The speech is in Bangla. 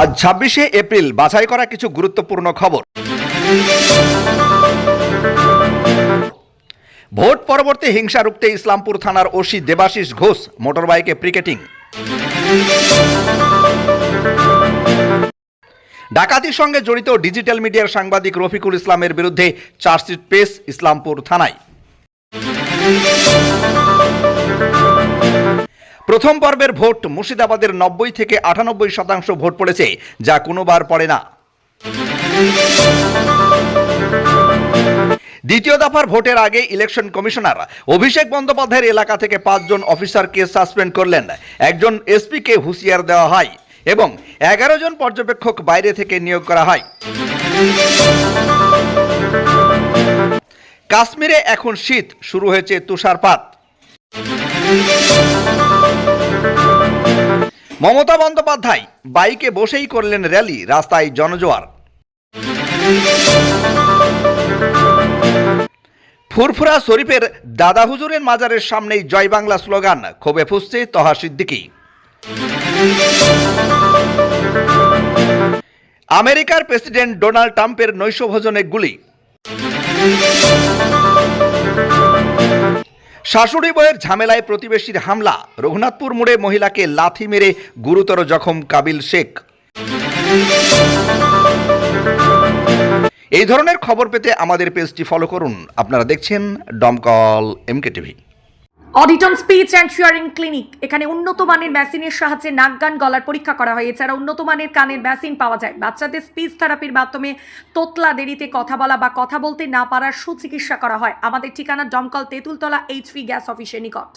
আজ ২৬শে এপ্রিল বাছাই করা কিছু গুরুত্বপূর্ণ খবর। ভোট পরবর্তী হিংসা রুখতে ইসলামপুর থানার ওসি দেবাশিস ঘোষ মোটরবাইকে পিকেটিং। ডাকাতির সঙ্গে জড়িত ডিজিটাল মিডিয়ার সাংবাদিক রফিকুল ইসলামের বিরুদ্ধে চার্জশিট পেশ ইসলামপুর থানায়। প্রথম পর্বের ভোট মুর্শিদাবাদের ৯০ থেকে ৯৮% ভোট পড়েছে, যা কোনোবার পড়ে না। দ্বিতীয় দফার ভোটের আগে ইলেকশন কমিশনার অভিষেক বন্দ্যোপাধ্যায়ের এলাকা থেকে ৫ জন অফিসারকে সাসপেন্ড করলেন, একজন এসপিকে হুঁশিয়ার দেওয়া হয় এবং ১১ জন পর্যবেক্ষক বাইরে থেকে নিয়োগ করা হয়। কাশ্মীরে এখন শীত, শুরু হয়েছে তুষারপাত। মমতা বন্দ্যোপাধ্যায় বাইকে বসেই করলেন র্যালি, রাস্তায় জনজোয়ার। ফুরফুরা শরীফের দাদা হুজুরের মাজারের সামনেই জয় বাংলা স্লোগান, ক্ষোভে ফুঁসছে তহা সিদ্দিকী। আমেরিকার প্রেসিডেন্ট ডোনাল্ড ট্রাম্পের নৈশভোজনে গুলি। শাশুড়ি বউয়ের ঝামেলায় প্রতিবেশীর হামলা, রঘুনাথপুর মোড়ে মহিলাকে লাথি মেরে গুরুতর জখম কাবিল শেখ। এই ধরনের খবর পেতে আমাদের পেজটি ফলো করুন। আপনারা দেখছেন Domkal MK TV. Auditon speech and hearing clinic, এখানে উন্নত মানের মেশিনের সাহায্যে নাক গান গলার পরীক্ষা করা হয়। এছাড়া উন্নত মানের কানের মেশিন পাওয়া যায়। বাচ্চাদের স্পিচ থেরাপির মাধ্যমে তোতলা দেরিতে কথা বলা বা কথা বলতে না পারার সুচিকিৎসা করা হয়। আমাদের ঠিকানা ডমকল তেঁতুলতলা এইচপি গ্যাস অফিসের নিকট।